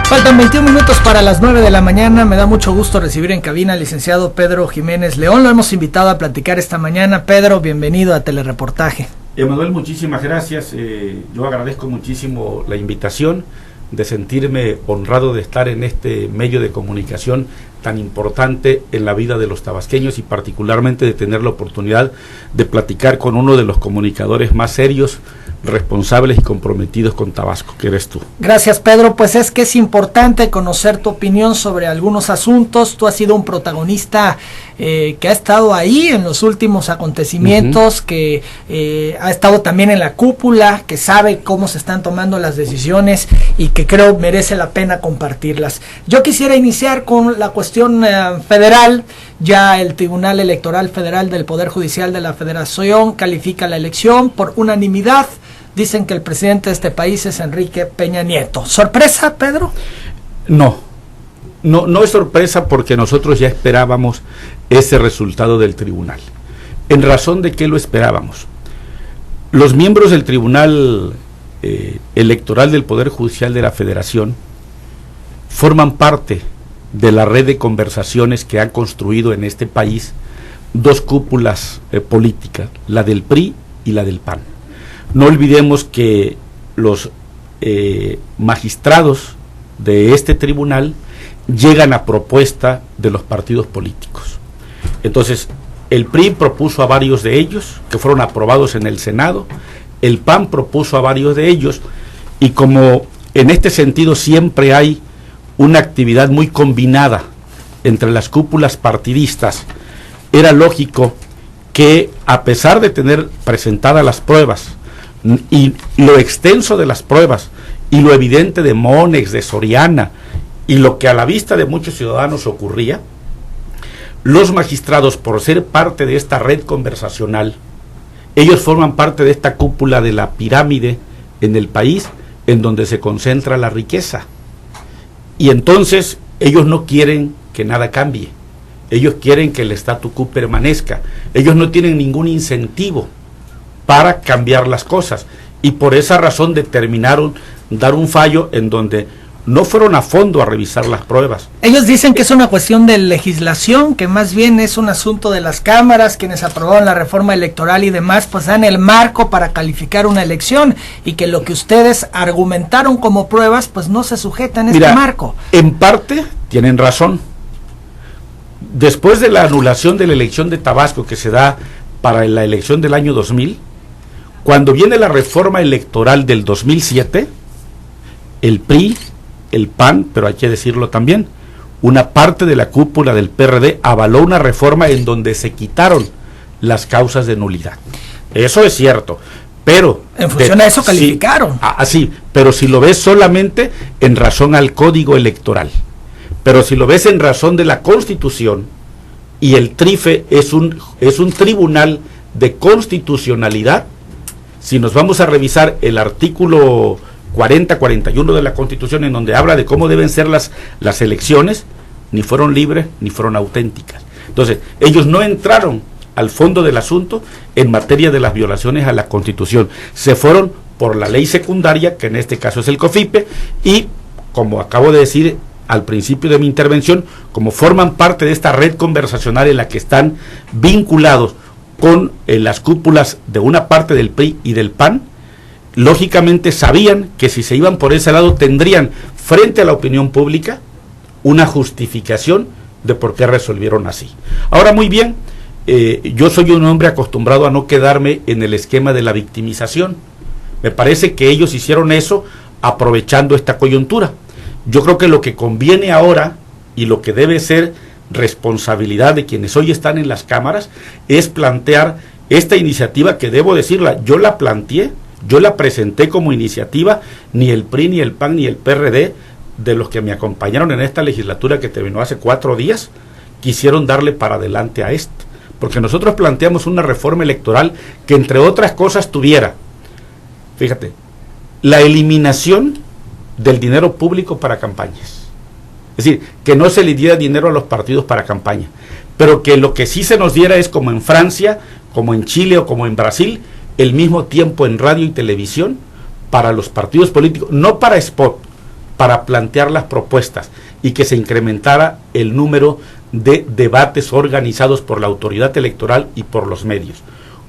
Faltan 21 minutos para las 9 de la mañana. Me da mucho gusto recibir en cabina al licenciado Pedro Jiménez León. Lo hemos invitado a platicar esta mañana. Pedro, bienvenido a Telereportaje. Emanuel, muchísimas gracias. Yo agradezco muchísimo la invitación, de sentirme honrado de estar en este medio de comunicación tan importante en la vida de los tabasqueños y particularmente de tener la oportunidad de platicar con uno de los comunicadores más serios, responsables y comprometidos con Tabasco, que eres tú. Gracias, Pedro. Pues es que es importante conocer tu opinión sobre algunos asuntos. Tú has sido un protagonista que ha estado ahí en los últimos acontecimientos, que ha estado también en la cúpula, que sabe cómo se están tomando las decisiones y que creo merece la pena compartirlas. Yo quisiera iniciar con la cuestión federal. Ya el Tribunal Electoral Federal del Poder Judicial de la Federación califica la elección por unanimidad. Dicen que el presidente de este país es Enrique Peña Nieto. ¿Sorpresa, Pedro? No es sorpresa, porque nosotros ya esperábamos ese resultado del tribunal. ¿En razón de qué lo esperábamos? Los miembros del Tribunal Electoral del Poder Judicial de la Federación forman parte de la red de conversaciones que han construido en este país dos cúpulas políticas, la del PRI y la del PAN. No olvidemos que los magistrados de este tribunal llegan a propuesta de los partidos políticos. Entonces, el PRI propuso a varios de ellos, que fueron aprobados en el Senado, el PAN propuso a varios de ellos, y como en este sentido siempre hay una actividad muy combinada entre las cúpulas partidistas, era lógico que, a pesar de tener presentadas las pruebas, y lo extenso de las pruebas, y lo evidente de Monex, de Soriana, y lo que a la vista de muchos ciudadanos ocurría, los magistrados, por ser parte de esta red conversacional, ellos forman parte de esta cúpula de la pirámide en el país, en donde se concentra la riqueza. Y entonces ellos no quieren que nada cambie, ellos quieren que el statu quo permanezca, ellos no tienen ningún incentivo para cambiar las cosas, y por esa razón determinaron dar un fallo en donde no fueron a fondo a revisar las pruebas. Ellos dicen que es una cuestión de legislación, que más bien es un asunto de las cámaras, quienes aprobaron la reforma electoral y demás, pues dan el marco para calificar una elección, y que lo que ustedes argumentaron como pruebas, pues no se sujetan a este marco. En parte tienen razón. Después de la anulación de la elección de Tabasco, que se da para la elección del año 2000, cuando viene la reforma electoral del 2007, el PRI, el PAN, pero hay que decirlo también, una parte de la cúpula del PRD avaló una reforma en donde se quitaron las causas de nulidad. Eso es cierto, pero en función a eso calificaron. Sí, pero si lo ves solamente en razón al código electoral, pero si lo ves en razón de la Constitución, y el TRIFE es un tribunal de constitucionalidad, si nos vamos a revisar el artículo 40-41 de la Constitución, en donde habla de cómo deben ser las elecciones, ni fueron libres ni fueron auténticas. Entonces, ellos no entraron al fondo del asunto en materia de las violaciones a la Constitución. Se fueron por la ley secundaria, que en este caso es el COFIPE, y, como acabo de decir al principio de mi intervención, como forman parte de esta red conversacional en la que están vinculados con las cúpulas de una parte del PRI y del PAN, lógicamente sabían que si se iban por ese lado tendrían frente a la opinión pública una justificación de por qué resolvieron así. Ahora, muy bien, yo soy un hombre acostumbrado a no quedarme en el esquema de la victimización. Me parece que ellos hicieron eso aprovechando esta coyuntura. Yo creo que lo que conviene ahora, y lo que debe ser responsabilidad de quienes hoy están en las cámaras, es plantear esta iniciativa, que debo decirla, yo la planteé, yo la presenté como iniciativa. Ni el PRI, ni el PAN, ni el PRD, de los que me acompañaron en esta legislatura que terminó hace 4 días, quisieron darle para adelante a esto, porque nosotros planteamos una reforma electoral que, entre otras cosas, tuviera, fíjate, la eliminación del dinero público para campañas. Es decir, que no se le diera dinero a los partidos para campaña, pero que lo que sí se nos diera es, como en Francia, como en Chile o como en Brasil, el mismo tiempo en radio y televisión para los partidos políticos, no para spot, para plantear las propuestas y que se incrementara el número de debates organizados por la autoridad electoral y por los medios.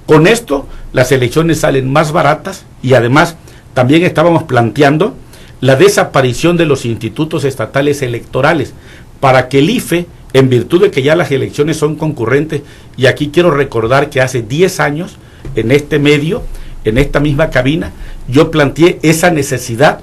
Con esto, las elecciones salen más baratas y además también estábamos planteando la desaparición de los institutos estatales electorales para que el IFE, en virtud de que ya las elecciones son concurrentes, y aquí quiero recordar que hace 10 años, en este medio, en esta misma cabina, yo planteé esa necesidad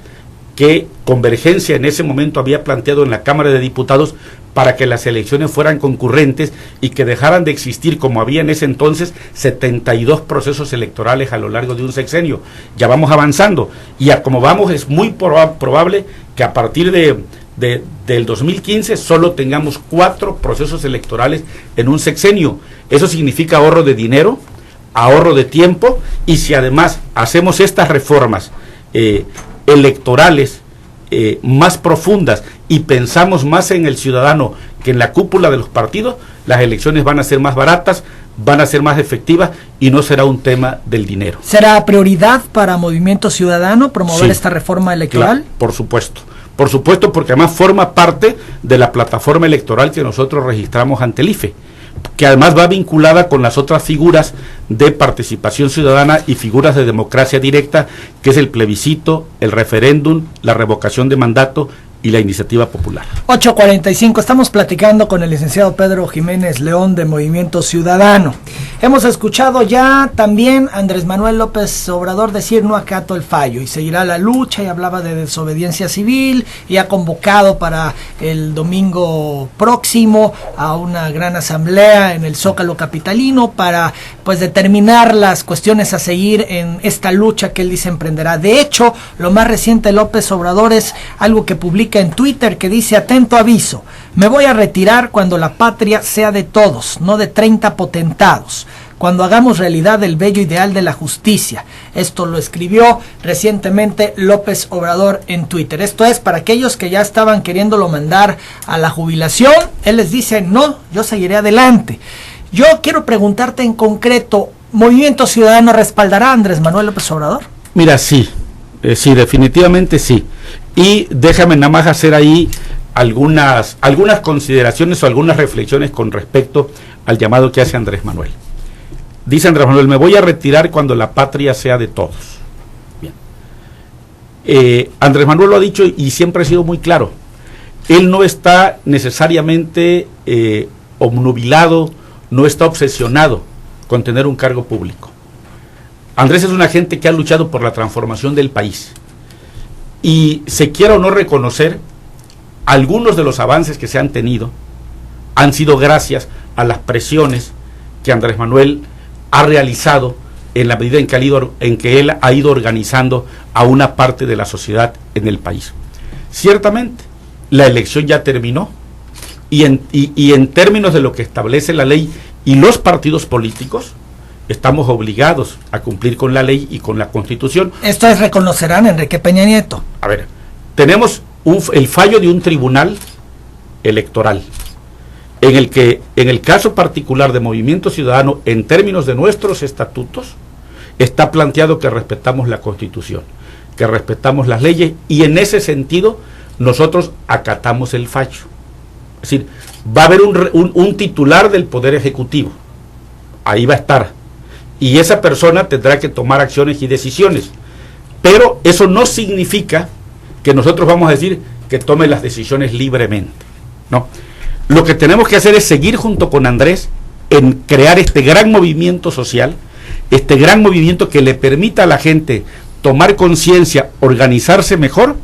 que Convergencia en ese momento había planteado en la Cámara de Diputados para que las elecciones fueran concurrentes y que dejaran de existir, como había en ese entonces, 72 procesos electorales a lo largo de un sexenio. Ya vamos avanzando, y a como vamos es muy probable que a partir del 2015 solo tengamos 4 procesos electorales en un sexenio. Eso significa ahorro de dinero, ahorro de tiempo, y si además hacemos estas reformas electorales más profundas y pensamos más en el ciudadano que en la cúpula de los partidos, las elecciones van a ser más baratas, van a ser más efectivas y no será un tema del dinero. ¿Será prioridad para Movimiento Ciudadano promover esta reforma electoral? Claro, por supuesto, porque además forma parte de la plataforma electoral que nosotros registramos ante el IFE, que además va vinculada con las otras figuras de participación ciudadana y figuras de democracia directa, que es el plebiscito, el referéndum, la revocación de mandato y la iniciativa popular. 8:45, estamos platicando con el licenciado Pedro Jiménez León de Movimiento Ciudadano. Hemos escuchado ya también a Andrés Manuel López Obrador decir no acato el fallo y seguirá la lucha, y hablaba de desobediencia civil y ha convocado para el domingo próximo a una gran asamblea en el Zócalo capitalino para pues determinar las cuestiones a seguir en esta lucha que él dice emprenderá. De hecho, lo más reciente de López Obrador es algo que publica en Twitter que dice: atento aviso, me voy a retirar cuando la patria sea de todos, no de 30 potentados, cuando hagamos realidad el bello ideal de la justicia. Esto lo escribió recientemente López Obrador en Twitter. Esto es para aquellos que ya estaban queriéndolo mandar a la jubilación. Él les dice: no, yo seguiré adelante. Yo quiero preguntarte en concreto, ¿Movimiento Ciudadano respaldará a Andrés Manuel López Obrador? Mira, sí, definitivamente sí. Y déjame nada más hacer ahí algunas consideraciones o algunas reflexiones con respecto al llamado que hace Andrés Manuel. Dice Andrés Manuel: me voy a retirar cuando la patria sea de todos. Bien. Andrés Manuel lo ha dicho y siempre ha sido muy claro. Él no está necesariamente obnubilado, no está obsesionado con tener un cargo público. Andrés es una gente que ha luchado por la transformación del país. Y se quiera o no reconocer, algunos de los avances que se han tenido han sido gracias a las presiones que Andrés Manuel ha realizado en la medida en que él ha ido organizando a una parte de la sociedad en el país. Ciertamente, la elección ya terminó y en términos de lo que establece la ley y los partidos políticos, estamos obligados a cumplir con la ley y con la Constitución. Esto es, reconocerán, Enrique Peña Nieto. A ver, tenemos el fallo de un tribunal electoral, en el que, en el caso particular de Movimiento Ciudadano, en términos de nuestros estatutos, está planteado que respetamos la Constitución, que respetamos las leyes, y en ese sentido nosotros acatamos el fallo. Es decir, va a haber un titular del Poder Ejecutivo, ahí va a estar, y esa persona tendrá que tomar acciones y decisiones, pero eso no significa que nosotros vamos a decir que tome las decisiones libremente, ¿no? Lo que tenemos que hacer es seguir junto con Andrés en crear este gran movimiento social, este gran movimiento que le permita a la gente tomar conciencia, organizarse mejor,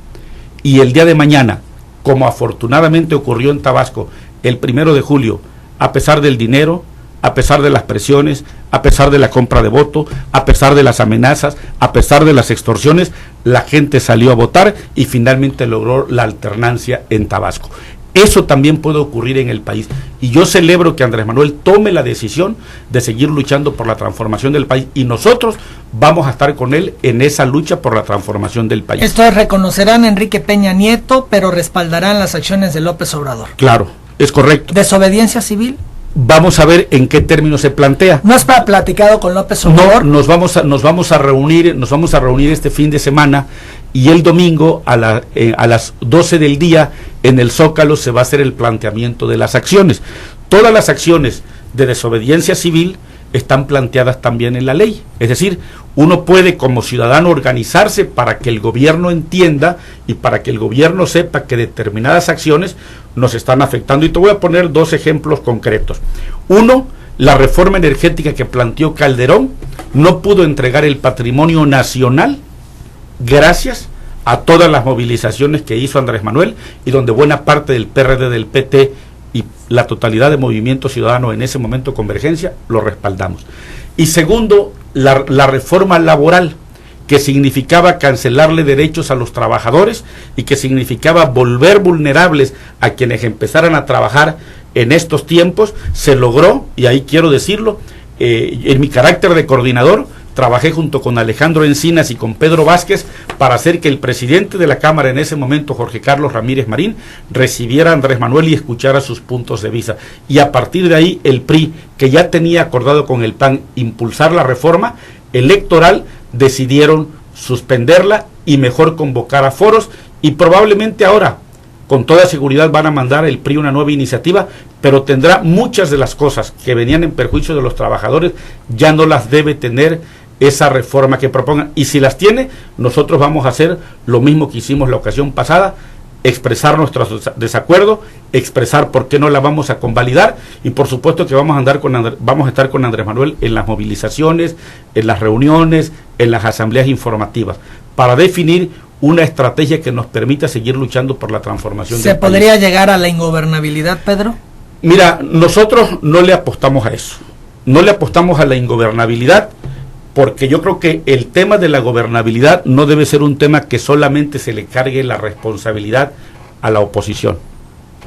y el día de mañana, como afortunadamente ocurrió en Tabasco el 1 de julio, a pesar del dinero, a pesar de las presiones, a pesar de la compra de voto, a pesar de las amenazas, a pesar de las extorsiones, la gente salió a votar y finalmente logró la alternancia en Tabasco. Eso también puede ocurrir en el país, y yo celebro que Andrés Manuel tome la decisión de seguir luchando por la transformación del país, y nosotros vamos a estar con él en esa lucha por la transformación del país. Esto es, reconocerán a Enrique Peña Nieto, pero respaldarán las acciones de López Obrador. Claro, es correcto. ¿Desobediencia civil? Vamos a ver en qué términos se plantea. ¿No está platicado con López Obrador? No, nos vamos a reunir este fin de semana, y el domingo a las 12 del día en el Zócalo se va a hacer el planteamiento de las acciones. Todas las acciones de desobediencia civil están planteadas también en la ley, es decir, uno puede como ciudadano organizarse para que el gobierno entienda y para que el gobierno sepa que determinadas acciones nos están afectando, y te voy a poner 2 ejemplos concretos. Uno, la reforma energética que planteó Calderón no pudo entregar el patrimonio nacional gracias a todas las movilizaciones que hizo Andrés Manuel, y donde buena parte del PRD, del PT y la totalidad de Movimiento Ciudadano en ese momento Convergencia lo respaldamos. Y segundo, la reforma laboral, que significaba cancelarle derechos a los trabajadores y que significaba volver vulnerables a quienes empezaran a trabajar en estos tiempos, se logró, y ahí quiero decirlo, en mi carácter de coordinador, trabajé junto con Alejandro Encinas y con Pedro Vázquez para hacer que el presidente de la Cámara en ese momento, Jorge Carlos Ramírez Marín, recibiera a Andrés Manuel y escuchara sus puntos de vista. Y a partir de ahí, el PRI, que ya tenía acordado con el PAN impulsar la reforma electoral, decidieron suspenderla y mejor convocar a foros, y probablemente ahora, con toda seguridad, van a mandar el PRI una nueva iniciativa, pero tendrá muchas de las cosas que venían en perjuicio de los trabajadores, ya no las debe tener esa reforma que propongan, y si las tiene, nosotros vamos a hacer lo mismo que hicimos la ocasión pasada, expresar nuestro desacuerdo, expresar por qué no la vamos a convalidar, y por supuesto que vamos a estar con Andrés Manuel en las movilizaciones, en las reuniones, en las asambleas informativas, para definir una estrategia que nos permita seguir luchando por la transformación del país. ¿Se podría llegar a la ingobernabilidad, Pedro? Mira, nosotros no le apostamos a eso, no le apostamos a la ingobernabilidad, porque yo creo que el tema de la gobernabilidad no debe ser un tema que solamente se le cargue la responsabilidad a la oposición.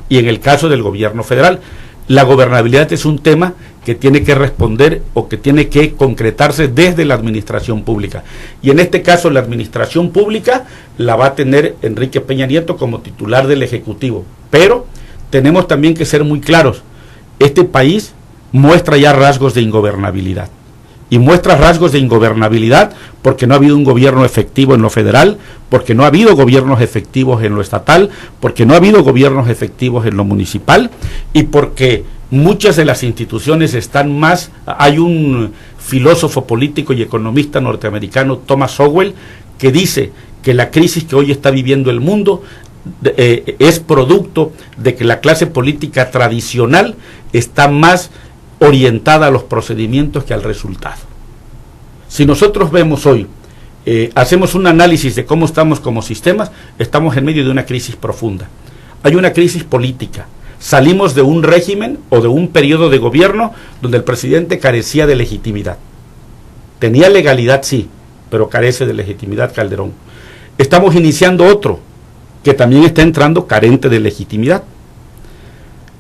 Y en el caso del gobierno federal, la gobernabilidad es un tema que tiene que responder o que tiene que concretarse desde la administración pública. Y en este caso la administración pública la va a tener Enrique Peña Nieto como titular del Ejecutivo. Pero tenemos también que ser muy claros, este país muestra ya rasgos de ingobernabilidad. Y muestra rasgos de ingobernabilidad porque no ha habido un gobierno efectivo en lo federal, porque no ha habido gobiernos efectivos en lo estatal, porque no ha habido gobiernos efectivos en lo municipal, y porque muchas de las instituciones están más... Hay un filósofo político y economista norteamericano, Thomas Sowell, que dice que la crisis que hoy está viviendo el mundo es producto de que la clase política tradicional está más orientada a los procedimientos que al resultado. Si nosotros vemos hoy, hacemos un análisis de cómo estamos como sistemas, estamos en medio de una crisis profunda. Hay una crisis política. Salimos de un régimen o de un periodo de gobierno donde el presidente carecía de legitimidad. Tenía legalidad, sí, pero carece de legitimidad Calderón. Estamos iniciando otro que también está entrando carente de legitimidad.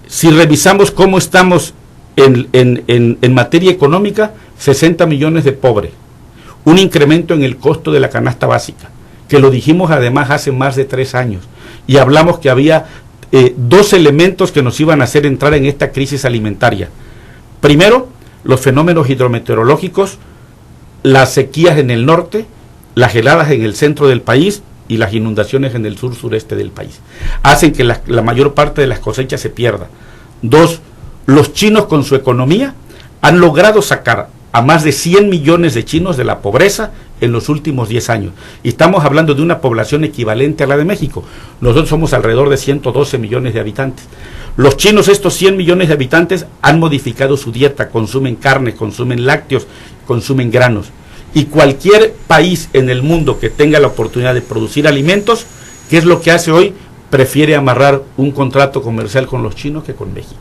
Si revisamos cómo estamos en materia económica, 60 millones de pobres, un incremento en el costo de la canasta básica, que lo dijimos además hace más de 3 años, y hablamos que había 2 elementos que nos iban a hacer entrar en esta crisis alimentaria. Primero, los fenómenos hidrometeorológicos, las sequías en el norte, las heladas en el centro del país y las inundaciones en el sur-sureste del país. Hacen que la mayor parte de las cosechas se pierda. 2, los chinos con su economía han logrado sacar a más de 100 millones de chinos de la pobreza en los últimos 10 años. Y estamos hablando de una población equivalente a la de México. Nosotros somos alrededor de 112 millones de habitantes. Los chinos, estos 100 millones de habitantes, han modificado su dieta, consumen carne, consumen lácteos, consumen granos. Y cualquier país en el mundo que tenga la oportunidad de producir alimentos, ¿qué es lo que hace hoy? Prefiere amarrar un contrato comercial con los chinos que con México.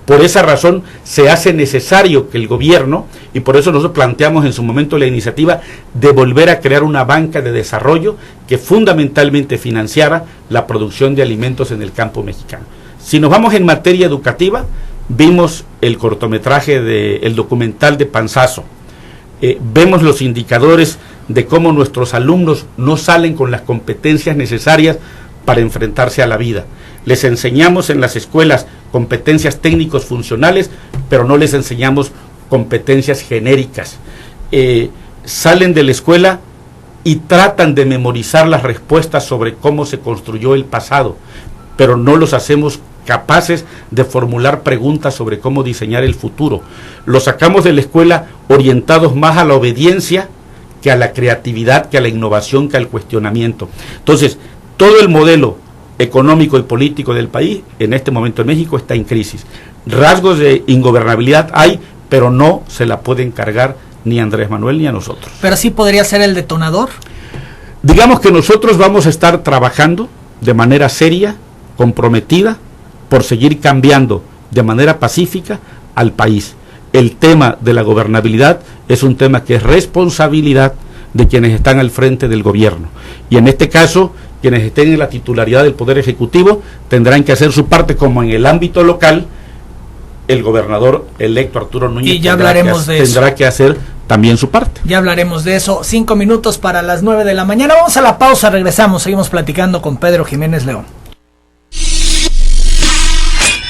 Por esa razón se hace necesario que el gobierno, y por eso nosotros planteamos en su momento la iniciativa de volver a crear una banca de desarrollo que fundamentalmente financiara la producción de alimentos en el campo mexicano. Si nos vamos en materia educativa, vimos el cortometraje, el documental de Panzazo. Vemos los indicadores de cómo nuestros alumnos no salen con las competencias necesarias para enfrentarse a la vida. Les enseñamos en las escuelas competencias técnicos funcionales, pero no les enseñamos competencias genéricas. Salen de la escuela y tratan de memorizar las respuestas sobre cómo se construyó el pasado, pero no los hacemos capaces de formular preguntas sobre cómo diseñar el futuro. Los sacamos de la escuela orientados más a la obediencia que a la creatividad, que a la innovación, que al cuestionamiento. Entonces, todo el modelo económico y político del país, en este momento en México, está en crisis. Rasgos de ingobernabilidad hay, pero no se la pueden cargar ni a Andrés Manuel ni a nosotros. ¿Pero sí podría ser el detonador? Digamos que nosotros vamos a estar trabajando de manera seria, comprometida, por seguir cambiando de manera pacífica al país. El tema de la gobernabilidad es un tema que es responsabilidad de quienes están al frente del gobierno. Y en este caso, quienes estén en la titularidad del Poder Ejecutivo tendrán que hacer su parte, como en el ámbito local, el gobernador electo Arturo Núñez y ya tendrá que hacer también su parte. Ya hablaremos de eso. 5 minutos para las 9 de la mañana. Vamos a la pausa, regresamos, seguimos platicando con Pedro Jiménez León.